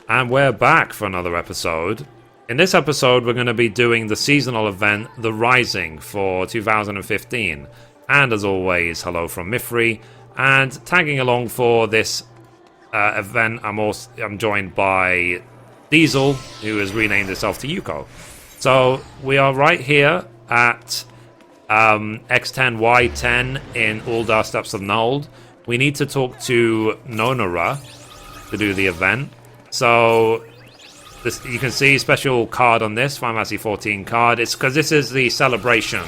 And we're back for another episode. In this episode, we're going to be doing the seasonal event, The Rising, for 2015. And as always, hello from Mithrie. And tagging along for this event, I'm joined by Diesel, who has renamed himself to Yuko. So we are right here at X10, Y10 in Ul'dah Steppes of Nuld. We need to talk to Nonora to do the event. So this, you can see special card on this Final Fantasy XIV card. It's because this is the celebration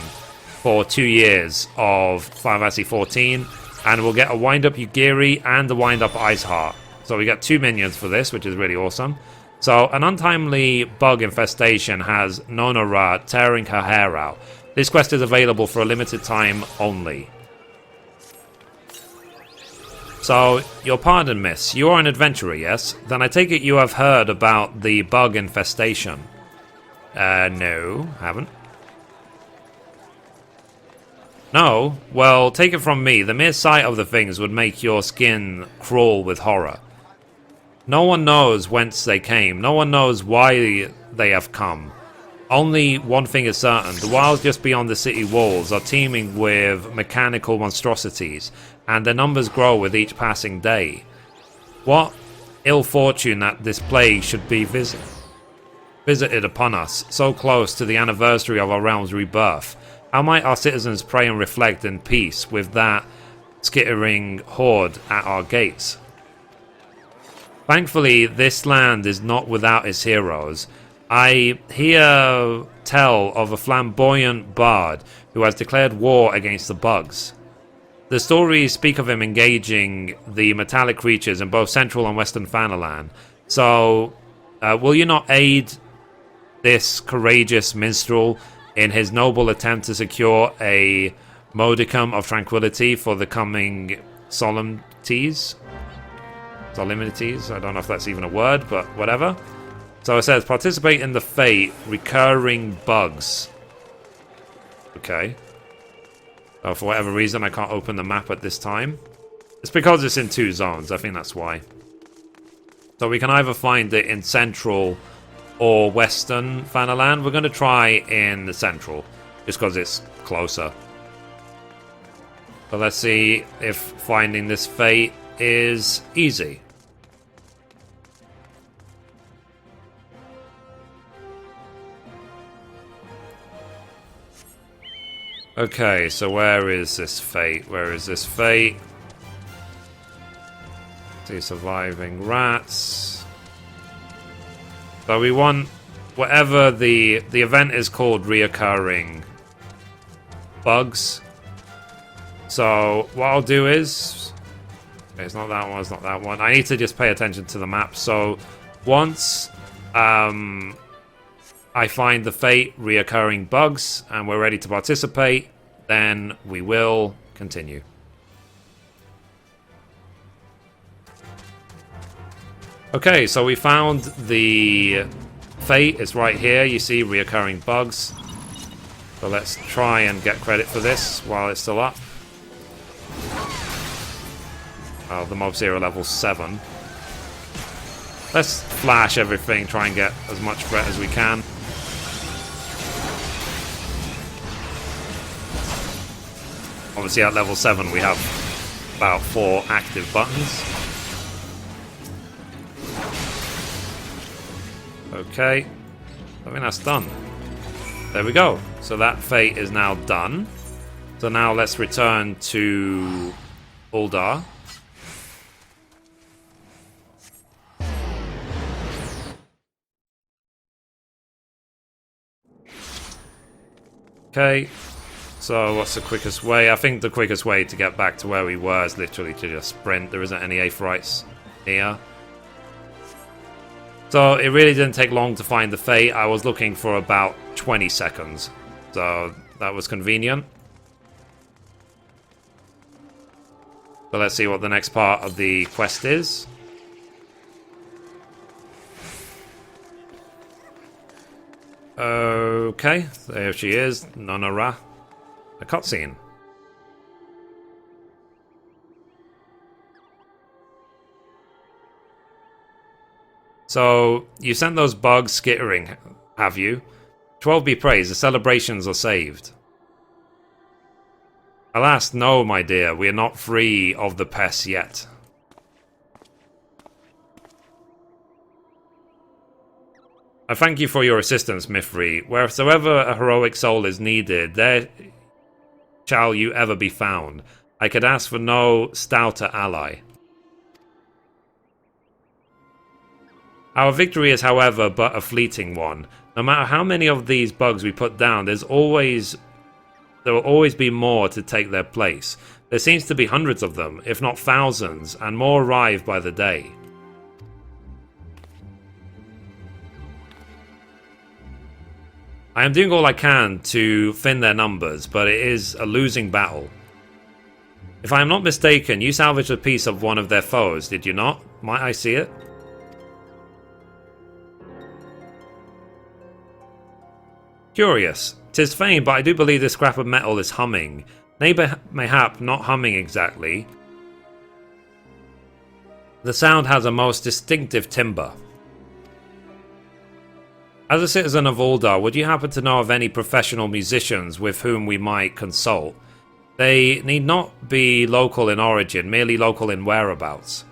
for 2 years of Final Fantasy XIV, and we'll get a wind-up Yugiri and a wind-up Iceheart. So we get 2 minions for this, which is really awesome. So an untimely bug infestation has Nonora tearing her hair out. This quest is available for a limited time only. So, your pardon, miss. You are an adventurer, yes? Then I take it you have heard about the bug infestation. No, haven't. No? Well, take it from me. The mere sight of the things would make your skin crawl with horror. No one knows whence they came. No one knows why they have come. Only one thing is certain. The wilds just beyond the city walls are teeming with mechanical monstrosities, and their numbers grow with each passing day. What ill fortune that this plague should be visited upon us, so close to the anniversary of our realm's rebirth. How might our citizens pray and reflect in peace with that skittering horde at our gates? Thankfully, this land is not without its heroes. I hear tell of a flamboyant bard who has declared war against the bugs. The stories speak of him engaging the metallic creatures in both central and western Fanalan. So, will you not aid this courageous minstrel in his noble attempt to secure a modicum of tranquility for the coming solemnities? Solemnities? I don't know if that's even a word, but whatever. So it says, participate in the fate, recurring bugs. Okay. For whatever reason, I can't open the map at this time. It's because it's in 2 zones. I think that's why. So we can either find it in central or western Fanalan. We're going to try in the central, just because it's closer. But let's see if finding this fate is easy. Okay, so where is this fate? Where is this fate? See, surviving rats. So we want whatever the event is called, reoccurring bugs. So what I'll do is, okay, it's not that one, it's not that one. I need to just pay attention to the map. So once I find the fate, reoccurring bugs, and we're ready to participate, then we will continue. Okay, so we found the fate. It's right here. You see reoccurring bugs. So let's try and get credit for this while it's still up. Oh, the mob's here at level 7. Let's flash everything, try and get as much threat as we can. Obviously at level 7 we have about 4 active buttons. Okay, I think that's done. There we go. So that fate is now done. So now let's return to Ul'dah. Okay. So what's the quickest way? I think the quickest way to get back to where we were is literally to just sprint. There isn't any Aetherites here. So it really didn't take long to find the fate. I was looking for about 20 seconds. So that was convenient. So let's see what the next part of the quest is. Okay, there she is, Nonora. A cutscene. So, you sent those bugs skittering, have you? 12 be praised, the celebrations are saved. Alas, no, my dear, we are not free of the pests yet. I thank you for your assistance, Mithrie. Wheresoever a heroic soul is needed, there shall you ever be found. I could ask for no stouter ally. Our victory is, however, but a fleeting one. No matter how many of these bugs we put down, there will always be more to take their place. There seems to be hundreds of them, if not thousands, and more arrive by the day. I am doing all I can to thin their numbers, but it is a losing battle. If I am not mistaken, you salvaged a piece of one of their foes, did you not? Might I see it? Curious. 'Tis faint, but I do believe this scrap of metal is humming. Mayhap not humming exactly. The sound has a most distinctive timbre. As a citizen of Uldar, would you happen to know of any professional musicians with whom we might consult? They need not be local in origin, merely local in whereabouts.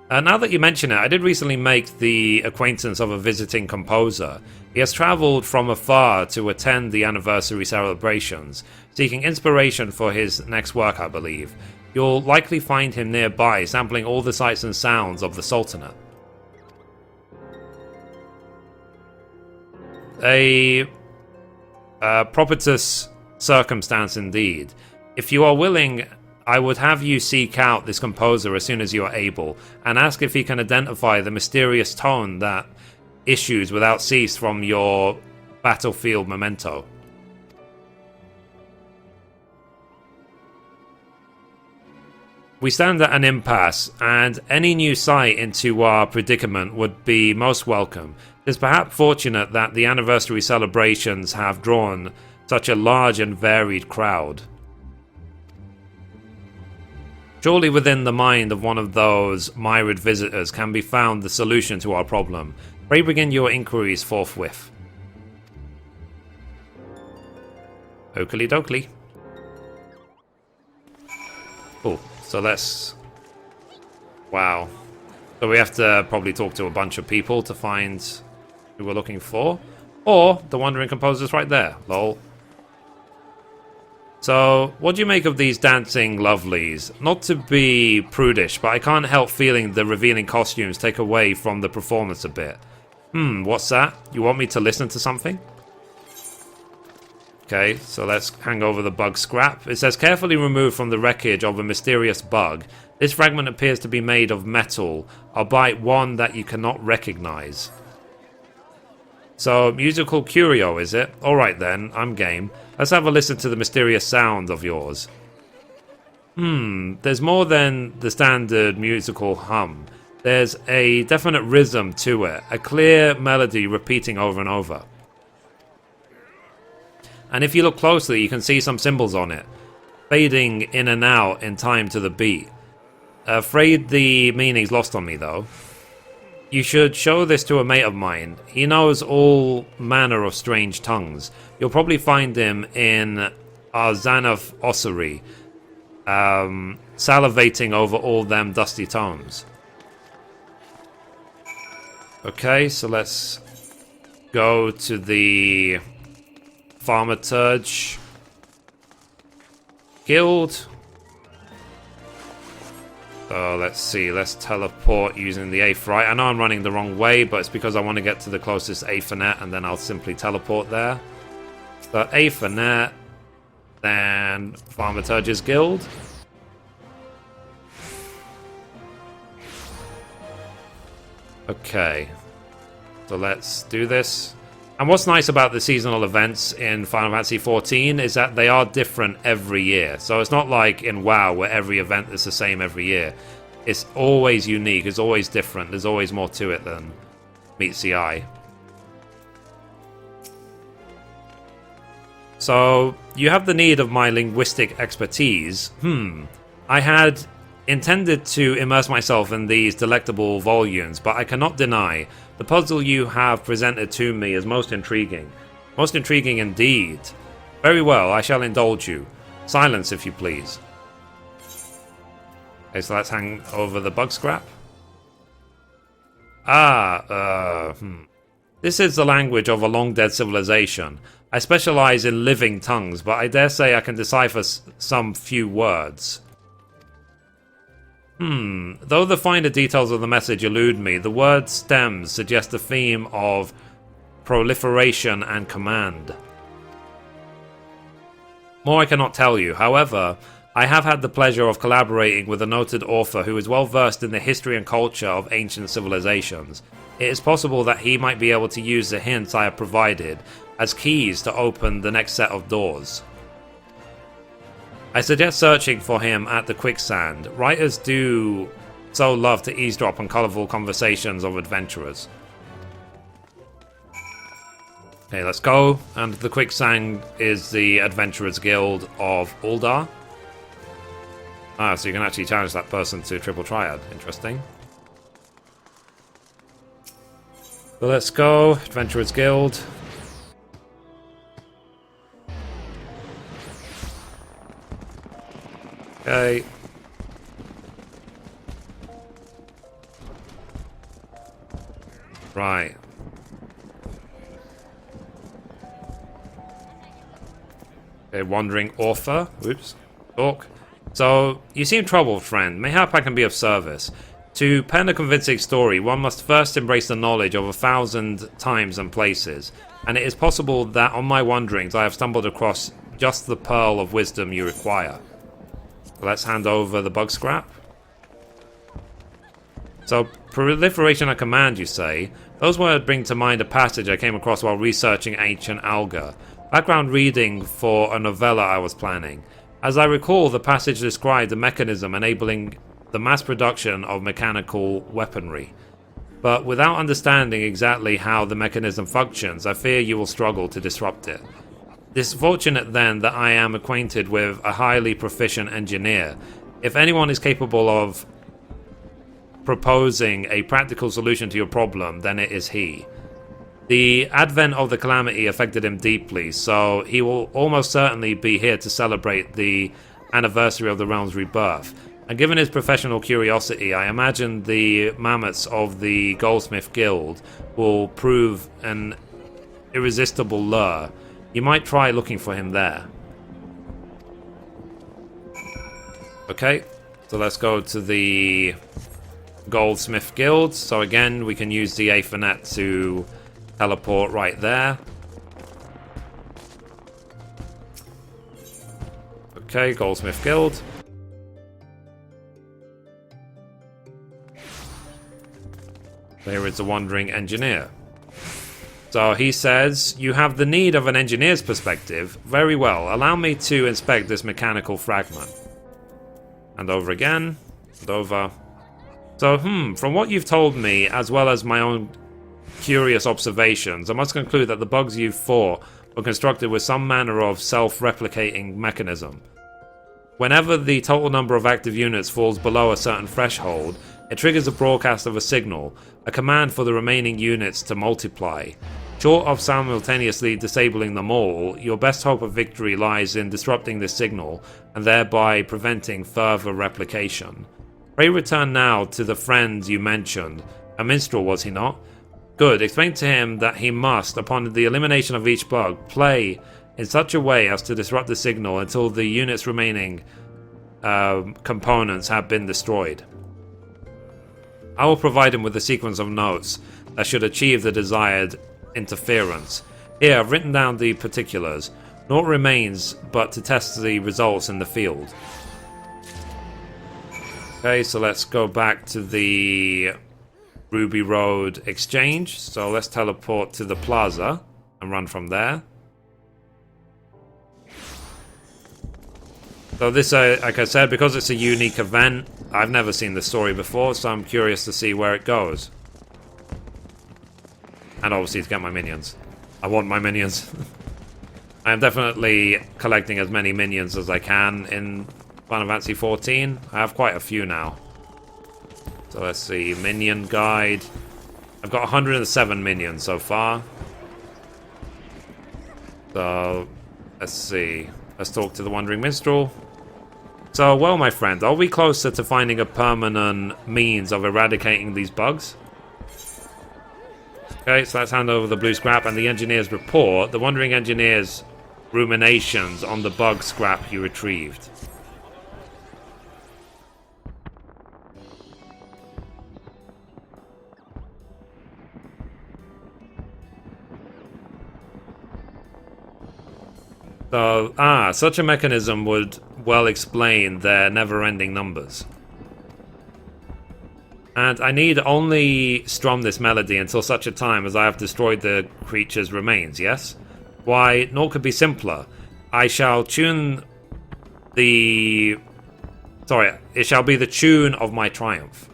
Now that you mention it, I did recently make the acquaintance of a visiting composer. He has travelled from afar to attend the anniversary celebrations, seeking inspiration for his next work, I believe. You'll likely find him nearby, sampling all the sights and sounds of the Sultanate. A propitious circumstance indeed. If you are willing, I would have you seek out this composer as soon as you are able, and ask if he can identify the mysterious tone that issues without cease from your battlefield memento. We stand at an impasse, and any new sight into our predicament would be most welcome. It is perhaps fortunate that the anniversary celebrations have drawn such a large and varied crowd. Surely within the mind of one of those myriad visitors can be found the solution to our problem. Pray begin your inquiries forthwith. Oakley dokley. Oh, so let's... Wow. So we have to probably talk to a bunch of people to find who we're looking for. Or the Wandering Composer's right there. Lol. So, what do you make of these dancing lovelies? Not to be prudish, but I can't help feeling the revealing costumes take away from the performance a bit. What's that? You want me to listen to something? Okay, so let's hang over the bug scrap. It says, carefully removed from the wreckage of a mysterious bug. This fragment appears to be made of metal, albeit one that you cannot recognize. So, musical curio, is it? Alright then, I'm game. Let's have a listen to the mysterious sound of yours. There's more than the standard musical hum. There's a definite rhythm to it, a clear melody repeating over and over. And if you look closely, you can see some symbols on it, fading in and out in time to the beat. Afraid the meaning's lost on me though. You should show this to a mate of mine. He knows all manner of strange tongues. You'll probably find him in Arzanath Ossuary, salivating over all them dusty tomes. Okay, so let's go to the Thaumaturge Guild. So let's see, let's teleport using the Aetheryte. I know I'm running the wrong way, but it's because I want to get to the closest Aethernet and then I'll simply teleport there. So Aethernet, then Thaumaturge's Guild. Okay, so let's do this. And what's nice about the seasonal events in Final Fantasy XIV is that they are different every year. So it's not like in WoW where every event is the same every year. It's always unique, it's always different, there's always more to it than meets the eye. So, you have the need of my linguistic expertise. I had intended to immerse myself in these delectable volumes, but I cannot deny the puzzle you have presented to me is most intriguing. Most intriguing indeed. Very well, I shall indulge you. Silence, if you please. Okay, so let's hang over the bug scrap. This is the language of a long-dead civilization. I specialize in living tongues, but I dare say I can decipher some few words. Though the finer details of the message elude me, the word stems suggest a theme of proliferation and command. More I cannot tell you. However, I have had the pleasure of collaborating with a noted author who is well versed in the history and culture of ancient civilizations. It is possible that he might be able to use the hints I have provided as keys to open the next set of doors. I suggest searching for him at the quicksand. Writers do so love to eavesdrop on colourful conversations of adventurers. Okay, let's go. And the quicksand is the Adventurers Guild of Uldar. Ah, so you can actually challenge that person to triple triad. Interesting. So let's go. Adventurers Guild. Okay. Right. Okay, wandering author. Oops. Talk. So, you seem troubled, friend. Mayhap I can be of service. To pen a convincing story, one must first embrace the knowledge of 1,000 times and places. And it is possible that on my wanderings I have stumbled across just the pearl of wisdom you require. Let's hand over the bug scrap. So, proliferation and command, you say? Those words bring to mind a passage I came across while researching ancient Alga. Background reading for a novella I was planning. As I recall, the passage described a mechanism enabling the mass production of mechanical weaponry. But without understanding exactly how the mechanism functions, I fear you will struggle to disrupt it. It's fortunate then that I am acquainted with a highly proficient engineer. If anyone is capable of proposing a practical solution to your problem, then it is he. The advent of the calamity affected him deeply, so he will almost certainly be here to celebrate the anniversary of the realm's rebirth. And given his professional curiosity, I imagine the mammoths of the Goldsmith Guild will prove an irresistible lure. You might try looking for him there. Okay, so let's go to the Goldsmith Guild. So again, we can use the Aethernet to teleport right there. Okay, Goldsmith Guild. There is the Wandering Engineer. So he says, you have the need of an engineer's perspective. Very well, allow me to inspect this mechanical fragment. And over again. And over. So, from what you've told me, as well as my own curious observations, I must conclude that the bugs you've fought were constructed with some manner of self-replicating mechanism. Whenever the total number of active units falls below a certain threshold, it triggers a broadcast of a signal, a command for the remaining units to multiply. Short of simultaneously disabling them all, your best hope of victory lies in disrupting this signal and thereby preventing further replication. Pray return now to the friend you mentioned. A minstrel, was he not? Good. Explain to him that he must, upon the elimination of each bug, play in such a way as to disrupt the signal until the unit's remaining components have been destroyed. I will provide him with a sequence of notes that should achieve the desired interference. Here, I've written down the particulars. Naught remains but to test the results in the field. Okay, so let's go back to the Ruby Road exchange. So let's teleport to the plaza and run from there. So this, like I said, because it's a unique event, I've never seen the story before, so I'm curious to see where it goes. And obviously to get my minions. I want my minions. I am definitely collecting as many minions as I can in Final Fantasy XIV. I have quite a few now. So let's see. Minion guide. I've got 107 minions so far. So, let's see. Let's talk to the Wandering Minstrel. So, well, my friend, are we closer to finding a permanent means of eradicating these bugs? Okay, so let's hand over the blue scrap and the engineer's report. The Wandering Engineer's ruminations on the bug scrap you retrieved. So, such a mechanism would well explain their never-ending numbers. And I need only strum this melody until such a time as I have destroyed the creature's remains, yes? Why, naught could be simpler. I shall tune the... Sorry, it shall be the tune of my triumph.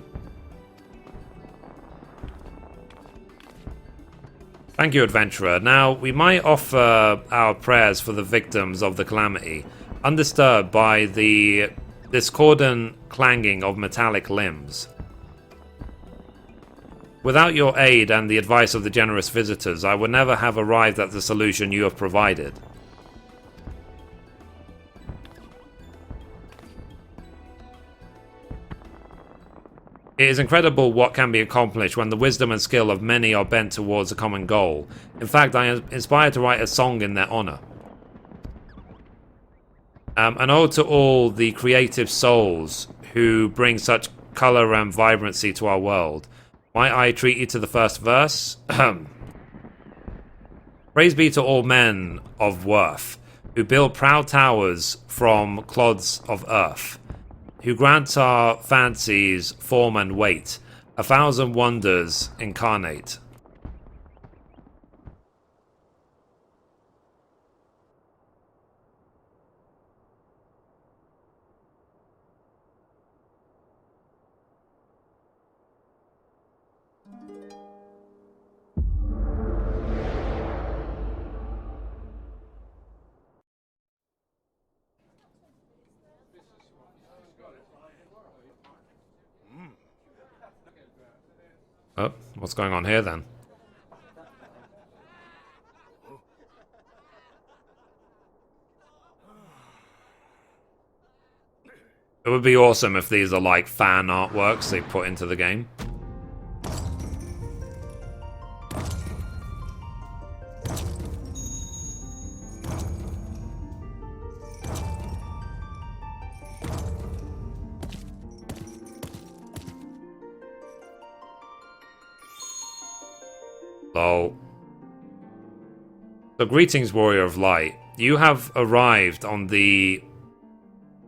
Thank you, adventurer. Now, we might offer our prayers for the victims of the calamity, undisturbed by the discordant clanging of metallic limbs. Without your aid and the advice of the generous visitors, I would never have arrived at the solution you have provided. It is incredible what can be accomplished when the wisdom and skill of many are bent towards a common goal. In fact, I am inspired to write a song in their honor. An ode to all the creative souls who bring such color and vibrancy to our world. Might I treat you to the first verse? Praise be to all men of worth, who build proud towers from clods of earth, who grant our fancies form and weight, 1,000 wonders incarnate. Oh, what's going on here then? It would be awesome if these are like fan artworks they put into the game. So greetings, Warrior of Light. You have arrived on the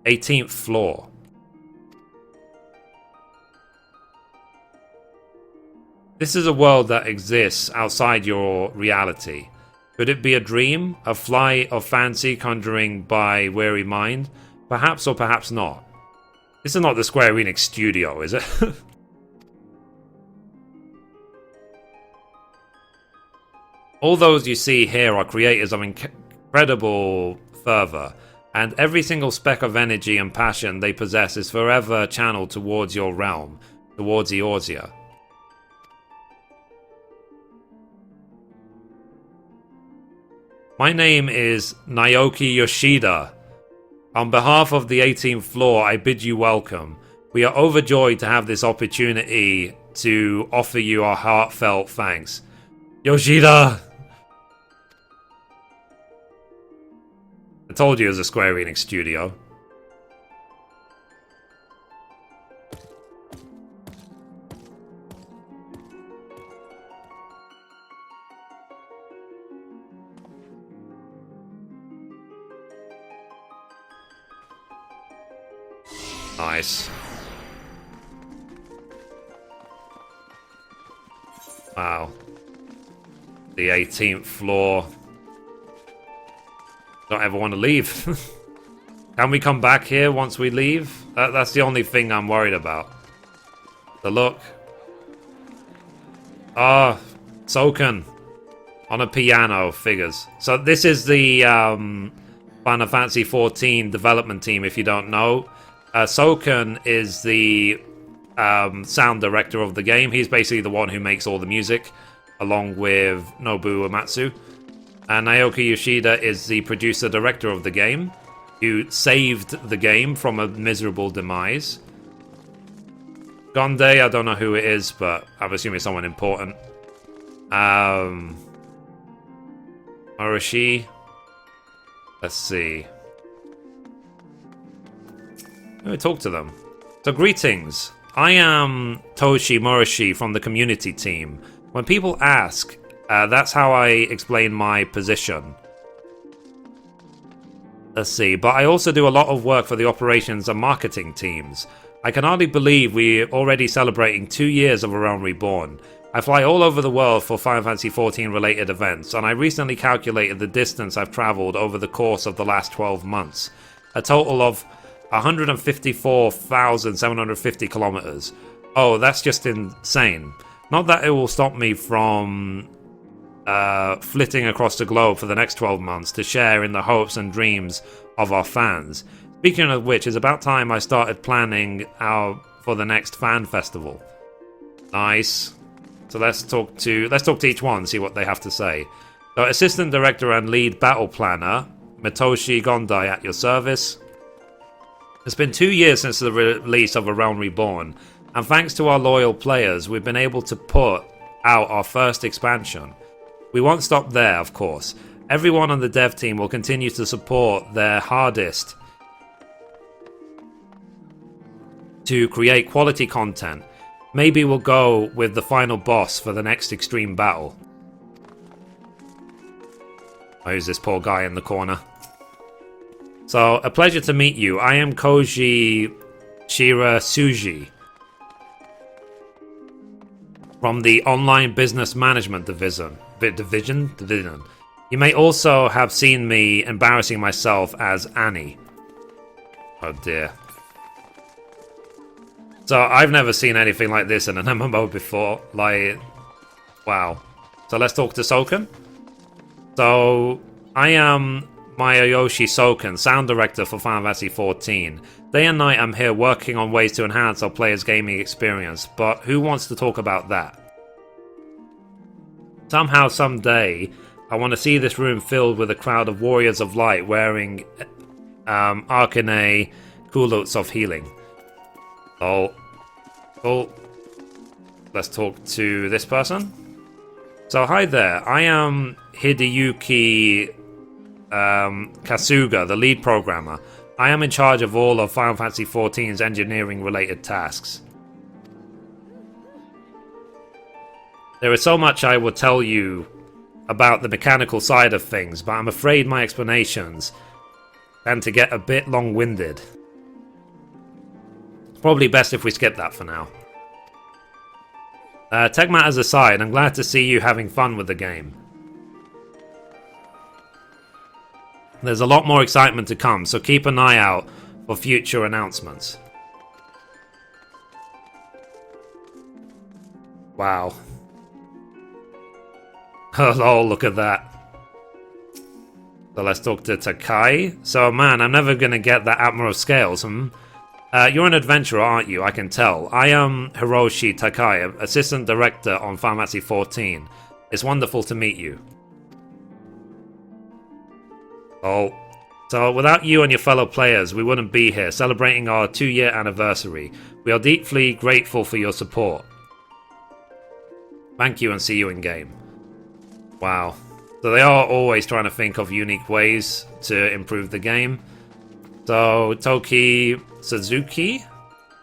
18th floor. This is a world that exists outside your reality. Could it be a dream? A flight of fancy conjuring by weary mind? Perhaps or perhaps not. This is not the Square Enix studio, is it? All those you see here are creators of incredible fervor, and every single speck of energy and passion they possess is forever channeled towards your realm, towards Eorzea. My name is Naoki Yoshida. On behalf of the 18th floor, I bid you welcome. We are overjoyed to have this opportunity to offer you our heartfelt thanks. Yoshida! I told you it was a Square Enix studio. Nice. Wow. The 18th floor. Don't ever want to leave. Can we come back here once we leave? That's the only thing I'm worried about. The look. Ah, Soken. On a piano, figures. So this is the Final Fantasy XIV development team, if you don't know. Soken is the sound director of the game. He's basically the one who makes all the music, along with Nobu Uematsu. And Naoki Yoshida is the producer-director of the game, who saved the game from a miserable demise. Gonde, I don't know who it is, but I'm assuming it's someone important. Moroshi. Let's see. Let me talk to them. So greetings. I am Toshi Moroshi from the community team. When people ask, that's how I explain my position. Let's see. But I also do a lot of work for the operations and marketing teams. I can hardly believe we're already celebrating 2 years of Realm Reborn. I fly all over the world for Final Fantasy XIV related events, and I recently calculated the distance I've traveled over the course of the last 12 months. A total of 154,750 kilometers. Oh, that's just insane. Not that it will stop me from flitting across the globe for the next 12 months to share in the hopes and dreams of our fans. Speaking of which, it's about time I started planning for the next fan festival. Nice. So let's talk to each one, see what they have to say. So, Assistant Director and Lead Battle Planner, Mitoshi Gondai at your service. It's been 2 years since the release of A Realm Reborn, and thanks to our loyal players, we've been able to put out our first expansion. We won't stop there, of course. Everyone on the dev team will continue to support their hardest to create quality content. Maybe we'll go with the final boss for the next extreme battle. Oh, who's this poor guy in the corner? So, a pleasure to meet you. I am Koji Shirasuji from the Online Business Management Division. You may also have seen me embarrassing myself as Annie. Oh dear. So, I've never seen anything like this in an MMO before. Like, wow. So, let's talk to Soken. So, I am Masayoshi Soken, sound director for Final Fantasy XIV. Day and night I'm here working on ways to enhance our players' gaming experience, but who wants to talk about that? Somehow, someday, I want to see this room filled with a crowd of warriors of light wearing Arcane culottes of healing. Oh, let's talk to this person. So, hi there, I am Hideyuki Kasuga, the lead programmer. I am in charge of all of Final Fantasy XIV's engineering-related tasks. There is so much I will tell you about the mechanical side of things, but I'm afraid my explanations tend to get a bit long-winded. Probably best if we skip that for now. Tech matters aside, I'm glad to see you having fun with the game. There's a lot more excitement to come, so keep an eye out for future announcements. Wow. Oh, look at that. So let's talk to Takai. So, man, I'm never going to get that Admiral Scales, you're an adventurer, aren't you? I can tell. I am Hiroshi Takai, Assistant Director on Final Fantasy XIV. It's wonderful to meet you. Oh, so without you and your fellow players, we wouldn't be here, celebrating our 2-year anniversary. We are deeply grateful for your support. Thank you and see you in game. Wow. So they are always trying to think of unique ways to improve the game. So, Toki Suzuki?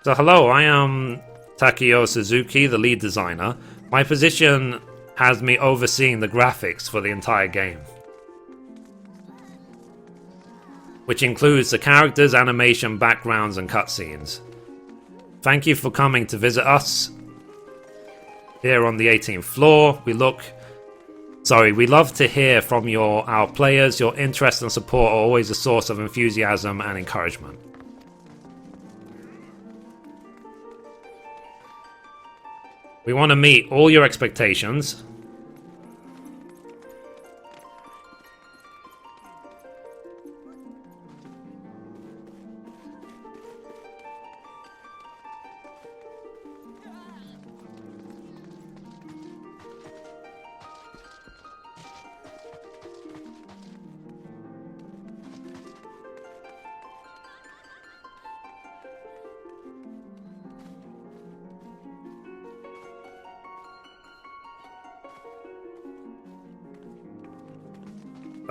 So hello, I am Takio Suzuki, the lead designer. My position has me overseeing the graphics for the entire game, which includes the characters, animation, backgrounds, and cutscenes. Thank you for coming to visit us here on the 18th floor. We love to hear from our players. Your interest and support are always a source of enthusiasm and encouragement. We want to meet all your expectations.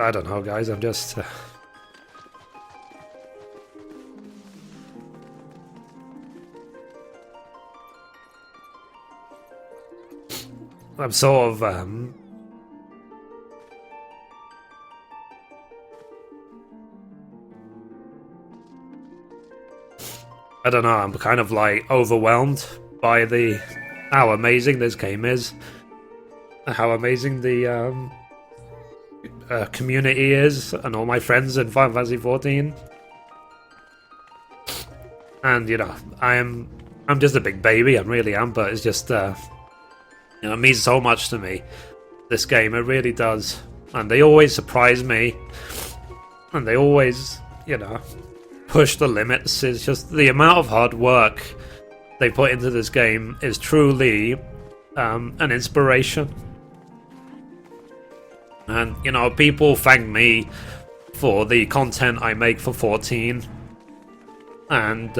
I don't know, guys. I'm just... I'm sort of... I don't know, I'm kind of like overwhelmed by how amazing this game is. How amazing the community is, and all my friends in Final Fantasy XIV. And, you know, I'm just a big baby, I really am, but it's just, you know, it means so much to me, this game, it really does. And they always surprise me, and they always, you know, push the limits. It's just the amount of hard work they put into this game is truly an inspiration. And, you know, people thank me for the content I make for 14. And,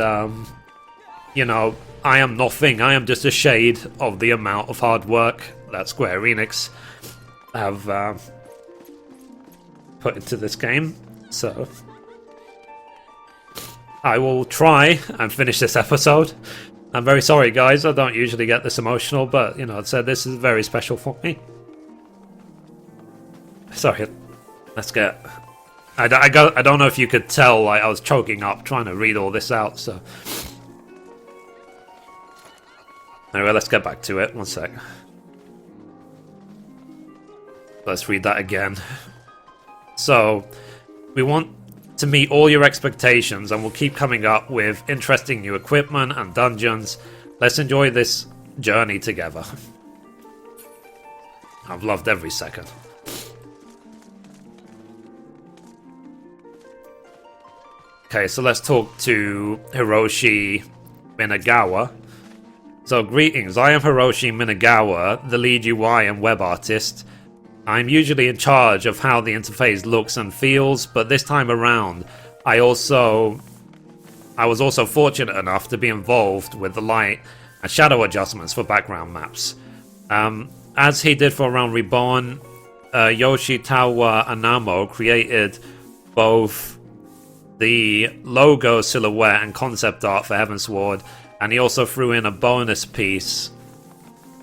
you know, I am nothing. I am just a shade of the amount of hard work that Square Enix have put into this game. So I will try and finish this episode. I'm very sorry, guys. I don't usually get this emotional, but, you know, I said this is very special for me. Sorry, let's get... I don't know if you could tell, like, I was choking up trying to read all this out, so... Anyway, let's get back to it. One sec. Let's read that again. So, we want to meet all your expectations, and we'll keep coming up with interesting new equipment and dungeons. Let's enjoy this journey together. I've loved every second. Okay, so let's talk to Hiroshi Minagawa. So, greetings, I am Hiroshi Minagawa, the lead UI and web artist. I'm usually in charge of how the interface looks and feels, but this time around, I was also fortunate enough to be involved with the light and shadow adjustments for background maps. As he did for Realm Reborn, Yoshitawa Anamo created both the logo, silhouette, and concept art for Heavensward, and he also threw in a bonus piece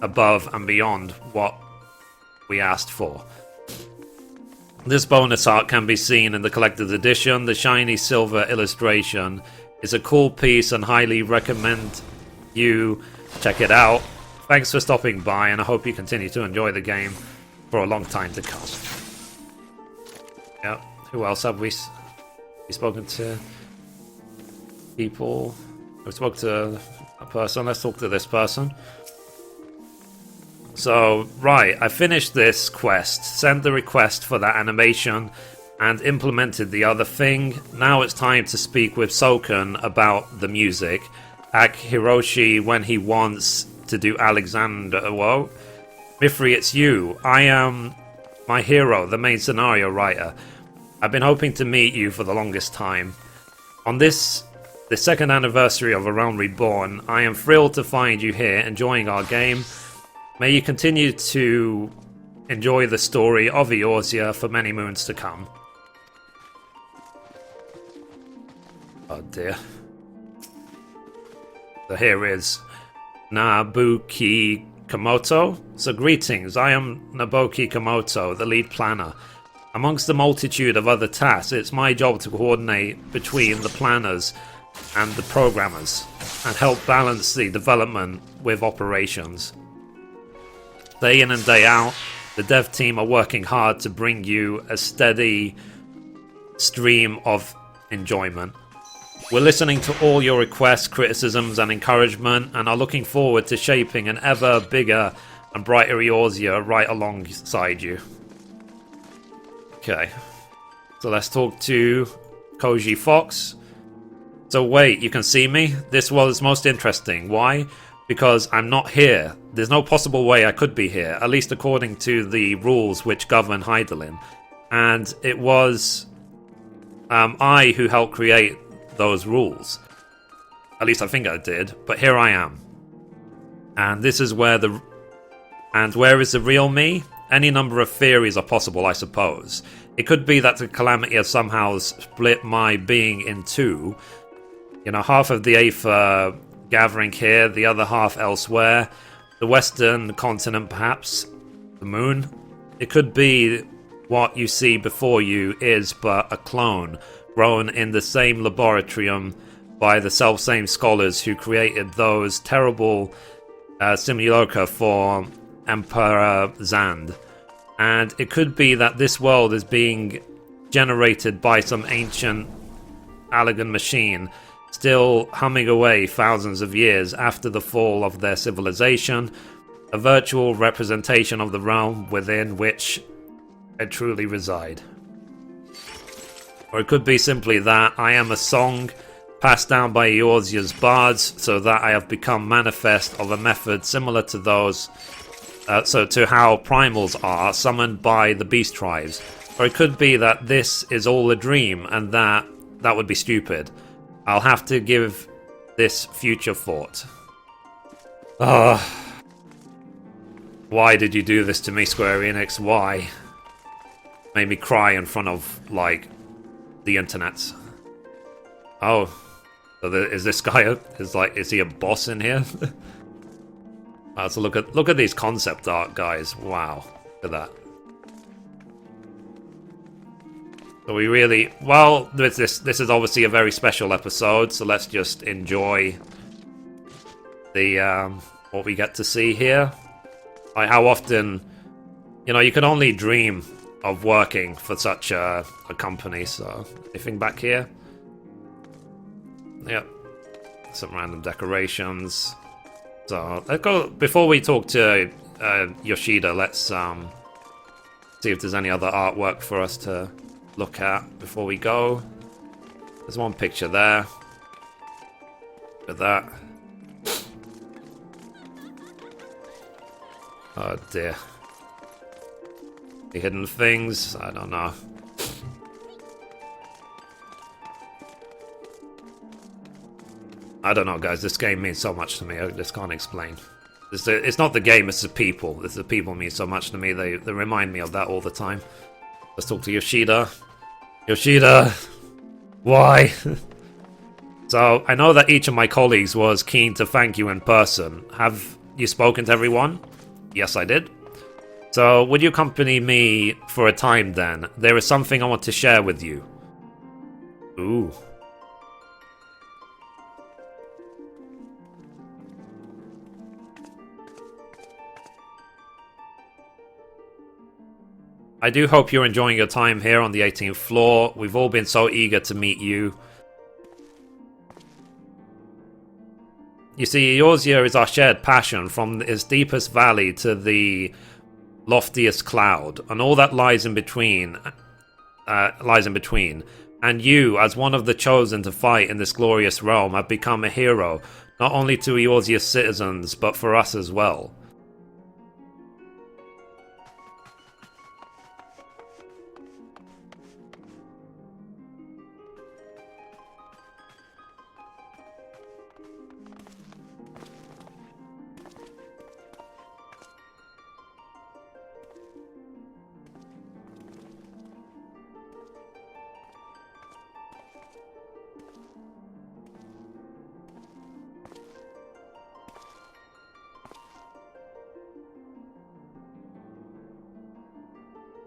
above and beyond what we asked for. This bonus art can be seen in the collector's edition. The shiny silver illustration is a cool piece and highly recommend you check it out. Thanks for stopping by, and I hope you continue to enjoy the game for a long time to come. Yep, who else have we spoken to? People. We spoke to a person. Let's talk to this person. So, right, I finished this quest, sent the request for that animation, and implemented the other thing. Now it's time to speak with Soken about the music. Ask Hiroshi when he wants to do Alexander. Whoa. Mithrie, it's you. I am my hero, the main scenario writer. I've been hoping to meet you for the longest time. On the second anniversary of A Realm Reborn, I am thrilled to find you here, enjoying our game. May you continue to enjoy the story of Eorzea for many moons to come. Oh dear. So here is Nabuki Komoto. So greetings, I am Nabuki Komoto, the lead planner. Amongst the multitude of other tasks, it's my job to coordinate between the planners and the programmers, and help balance the development with operations. Day in and day out, the dev team are working hard to bring you a steady stream of enjoyment. We're listening to all your requests, criticisms, and encouragement, and are looking forward to shaping an ever bigger and brighter Eorzea right alongside you. Okay, so let's talk to Koji Fox. So wait, you can see me? This was most interesting. Why? Because I'm not here. There's no possible way I could be here, at least according to the rules which govern Hydaelyn. And it was I who helped create those rules. At least I think I did, but here I am. And this is where where is the real me? Any number of theories are possible, I suppose. It could be that the Calamity has somehow split my being in two. You know, half of the Aether gathering here, the other half elsewhere. The western continent, perhaps. The moon. It could be what you see before you is but a clone, grown in the same laboratorium by the self-same scholars who created those terrible simulacra for Emperor Zand. And it could be that this world is being generated by some ancient Allagan machine, still humming away thousands of years after the fall of their civilization, a virtual representation of the realm within which I truly reside. Or it could be simply that I am a song passed down by Eorzea's bards, so that I have become manifest of a method similar to those to how primals are summoned by the beast tribes. Or it could be that this is all a dream, and that would be stupid. I'll have to give this future thought. Why did you do this to me, Square Enix? Why? Made me cry in front of, like, the internet. Oh, so is this guy is he a boss in here? So look at these concept art, guys. Wow, look at that. So we really, well, this is obviously a very special episode, so let's just enjoy the what we get to see here. Like, how often, you know, you can only dream of working for such a company. So anything back here? Yep, some random decorations. So let's go, before we talk to Yoshida, let's see if there's any other artwork for us to look at before we go. There's one picture there. Look at that. Oh dear. The hidden things, I don't know. I don't know, guys. This game means so much to me. I just can't explain. It's not the game, it's the people. It's the people mean so much to me. They remind me of that all the time. Let's talk to Yoshida. Yoshida! Why? So, I know that each of my colleagues was keen to thank you in person. Have you spoken to everyone? Yes, I did. So, would you accompany me for a time then? There is something I want to share with you. Ooh. I do hope you're enjoying your time here on the 18th floor. We've all been so eager to meet you. You see, Eorzea is our shared passion, from its deepest valley to the loftiest cloud, and all that lies in between. And you, as one of the chosen to fight in this glorious realm, have become a hero, not only to Eorzea's citizens, but for us as well.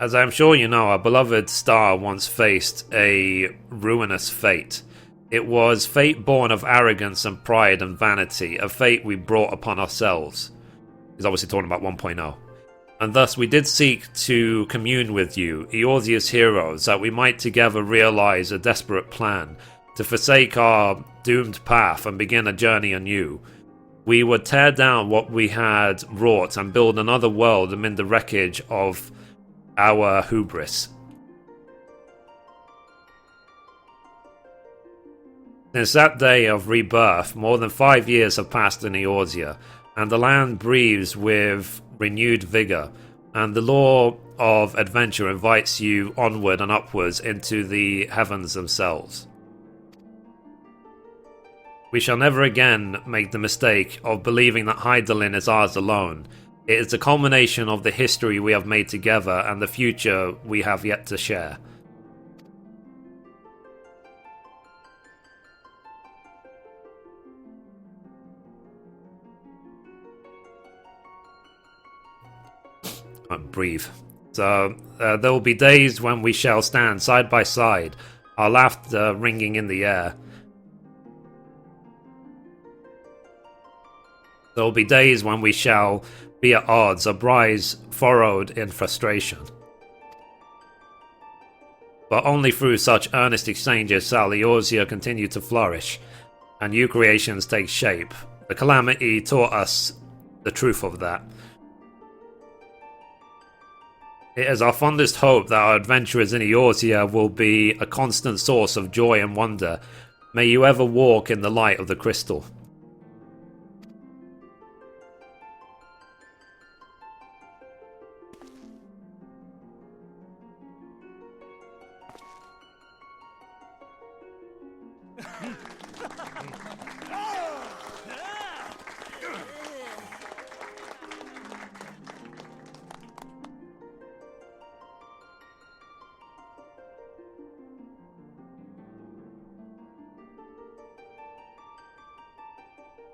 As I am sure you know, our beloved star once faced a ruinous fate. It was fate born of arrogance and pride and vanity, a fate we brought upon ourselves. He's obviously talking about 1.0. And thus we did seek to commune with you, Eorzea's heroes, that we might together realize a desperate plan to forsake our doomed path and begin a journey anew. We would tear down what we had wrought and build another world amid the wreckage of our hubris. Since that day of rebirth, more than 5 years have passed in Eorzea, and the land breathes with renewed vigor, and the law of adventure invites you onward and upwards into the heavens themselves. We shall never again make the mistake of believing that Hydaelyn is ours alone. It is the culmination of the history we have made together and the future we have yet to share. Breathe. So, there will be days when we shall stand side by side, our laughter ringing in the air. There will be days when we shall be at odds, our brows furrowed in frustration. But only through such earnest exchanges shall Eorzea continue to flourish, and new creations take shape. The Calamity taught us the truth of that. It is our fondest hope that our adventures in Eorzea will be a constant source of joy and wonder. May you ever walk in the light of the crystal.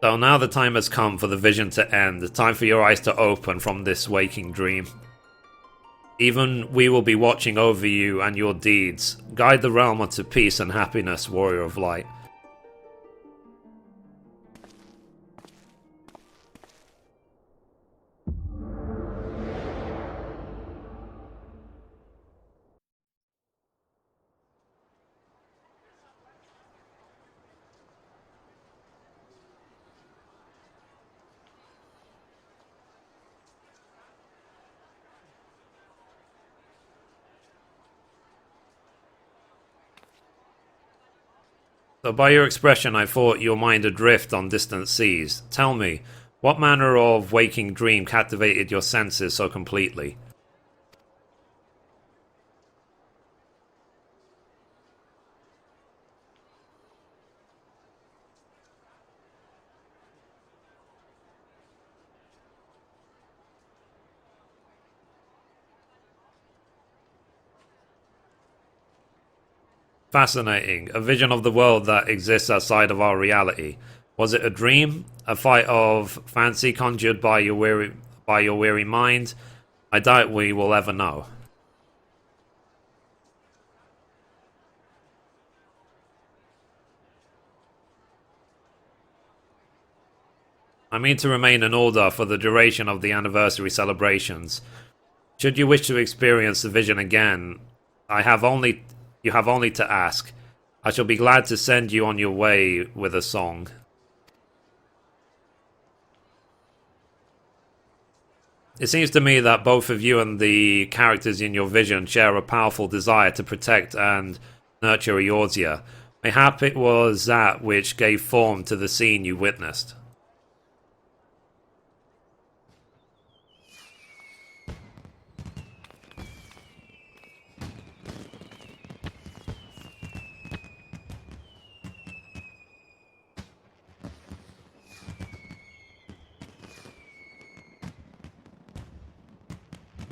So now the time has come for the vision to end, the time for your eyes to open from this waking dream. Even we will be watching over you and your deeds. Guide the realm unto peace and happiness, warrior of light. So by your expression I thought your mind adrift on distant seas. Tell me, what manner of waking dream captivated your senses so completely? Fascinating. A vision of the world that exists outside of our reality. Was it a dream? A fight of fancy conjured by your weary mind? I doubt we will ever know. I mean to remain in order for the duration of the anniversary celebrations. Should you wish to experience the vision again, you have only to ask. I shall be glad to send you on your way with a song. It seems to me that both of you and the characters in your vision share a powerful desire to protect and nurture Eorzea. Mayhap it was that which gave form to the scene you witnessed.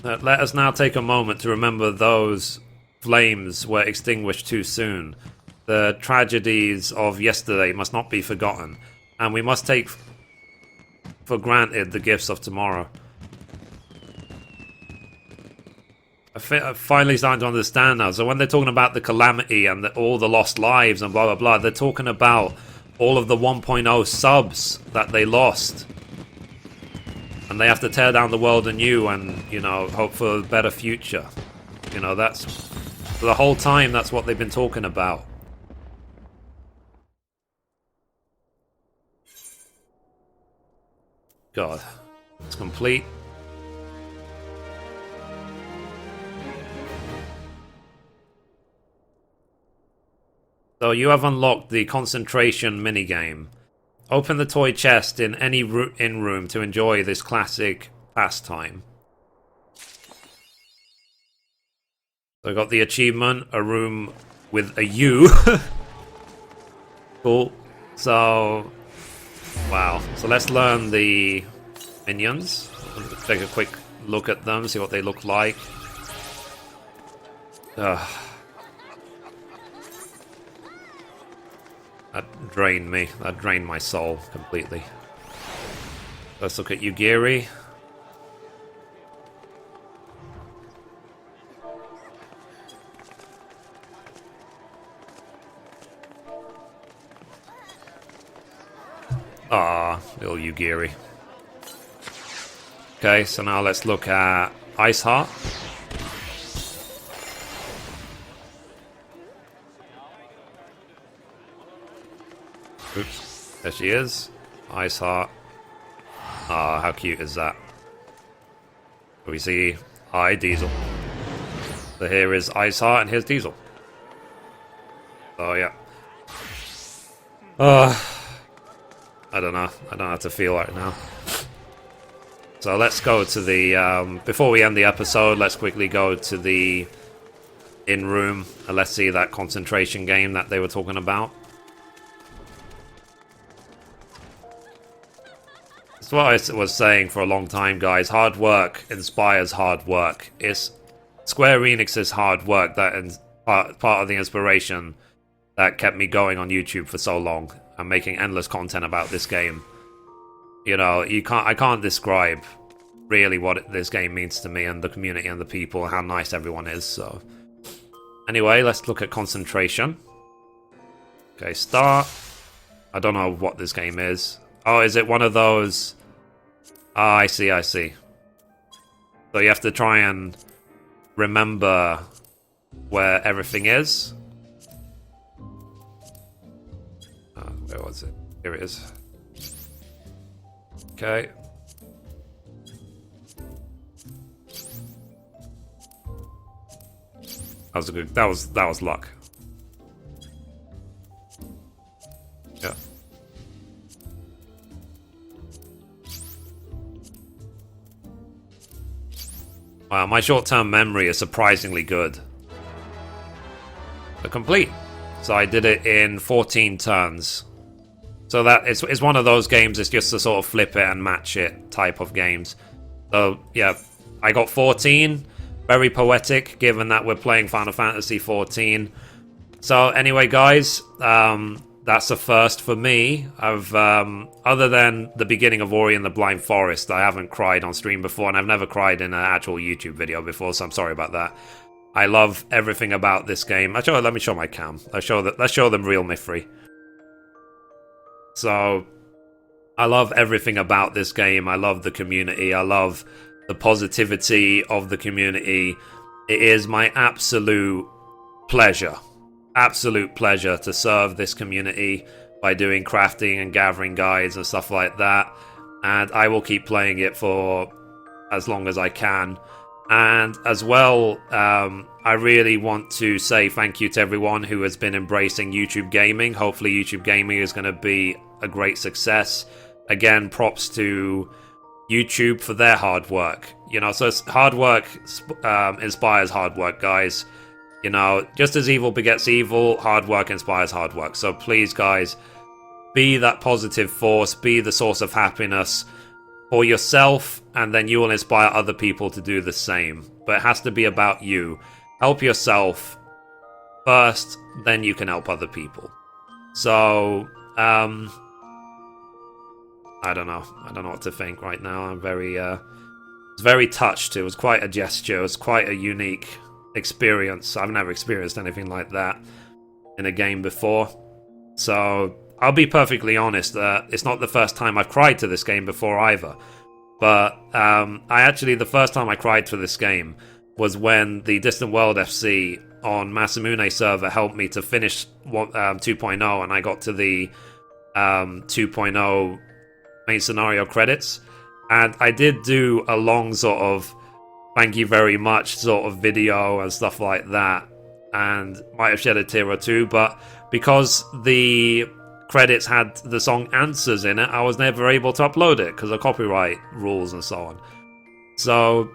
Let us now take a moment to remember those flames were extinguished too soon. The tragedies of yesterday must not be forgotten, and we must take for granted the gifts of tomorrow. I'm finally starting to understand now. So when they're talking about the calamity and all the lost lives and blah blah blah, they're talking about all of the 1.0 subs that they lost. And they have to tear down the world anew and, you know, hope for a better future. You know, that's... For the whole time, that's what they've been talking about. God. It's complete. So you have unlocked the concentration minigame. Open the toy chest in any inn room to enjoy this classic pastime. So I got the achievement, a room with a U. Cool. So, wow. So let's learn the minions. take a quick look at them, see what they look like. Ugh. That drained me. That drained my soul completely. Let's look at Yugiri. Ah, little Yugiri. Okay, so now let's look at Iceheart. Oops, there she is. Iceheart. Ah, how cute is that? We see Diesel. So here is Iceheart and here's Diesel. Oh yeah. I don't know. I don't know how to feel right now. So let's go to the... before we end the episode, let's quickly go to the in-room and let's see that concentration game that they were talking about. That's what I was saying for a long time, guys. Hard work inspires hard work. It's Square Enix's hard work that is part of the inspiration that kept me going on YouTube for so long and making endless content about this game. You know, I can't describe really what this game means to me and the community and the people, how nice everyone is. So anyway, let's look at concentration. Okay, start. I don't know what this game is. Oh, is it one of those? Ah, I see. So you have to try and remember where everything is. Where was it? Here it is. Okay. That was a good. That was luck. Yeah. Wow, my short-term memory is surprisingly good. But complete. So I did it in 14 turns. So that it's one of those games, it's just to sort of flip it and match it type of games. So yeah, I got 14. Very poetic, given that we're playing Final Fantasy XIV. So anyway, guys, that's a first for me. I've other than the beginning of Ori and the Blind Forest, I haven't cried on stream before, and I've never cried in an actual YouTube video before, so I'm sorry about that. I love everything about this game. Let me show my cam. Let's show them real Mithrie. So, I love everything about this game. I love the community. I love the positivity of the community. It is my absolute pleasure to serve this community by doing crafting and gathering guides and stuff like that. And I will keep playing it for as long as I can. And as well, I really want to say thank you to everyone who has been embracing YouTube gaming. Hopefully YouTube gaming is going to be a great success. Again, props to YouTube for their hard work. You know, so hard work inspires hard work, guys. You know, just as evil begets evil, hard work inspires hard work. So please, guys, be that positive force, be the source of happiness for yourself, and then you will inspire other people to do the same. But it has to be about you. Help yourself first, then you can help other people. So, I don't know. I don't know what to think right now. I'm very touched. It was quite a gesture. It was quite a unique experience. I've never experienced anything like that in a game before. So I'll be perfectly honest, it's not the first time I've cried to this game before either. But the first time I cried for this game was when the Distant World FC on Masamune server helped me to finish 2.0, and I got to the 2.0 main scenario credits. And I did do a long sort of thank you very much sort of video and stuff like that, and might have shed a tear or two, but because the credits had the song Answers in it, I was never able to upload it because of copyright rules and so on. So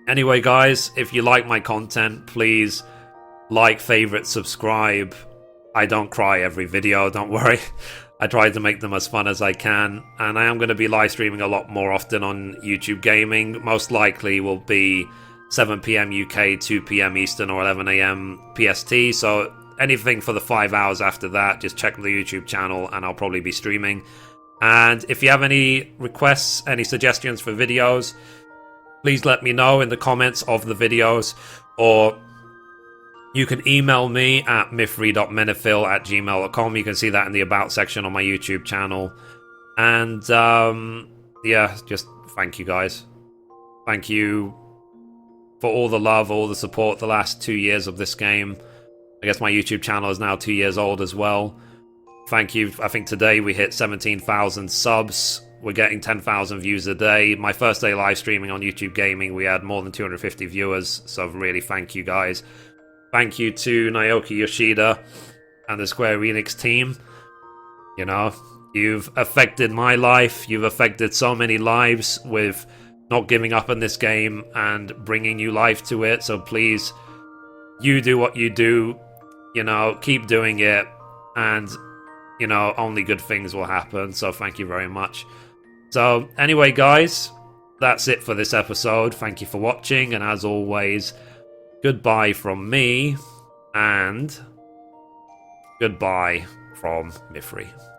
anyway, guys, if you like my content, please like, favorite, subscribe. I don't cry every video, don't worry. I try to make them as fun as I can, and I am going to be live streaming a lot more often on YouTube Gaming. Most likely will be 7 PM UK, 2 PM Eastern, or 11 AM PST, so anything for the 5 hours after that, just check the YouTube channel and I'll probably be streaming. And if you have any requests, any suggestions for videos, please let me know in the comments of the videos, or you can email me at mithrie.menifil@gmail.com. You can see that in the About section on my YouTube channel. And, yeah, just thank you guys. Thank you for all the love, all the support the last 2 years of this game. I guess my YouTube channel is now 2 years old as well. Thank you. I think today we hit 17,000 subs. We're getting 10,000 views a day. My first day live streaming on YouTube Gaming, we had more than 250 viewers. So really thank you guys. Thank you to Naoki Yoshida and the Square Enix team. You know, you've affected my life. You've affected so many lives with not giving up on this game and bringing new life to it. So please, you do what you do. You know, keep doing it. And, you know, only good things will happen. So thank you very much. So anyway, guys, that's it for this episode. Thank you for watching. And as always, goodbye from me, and goodbye from Mithrie.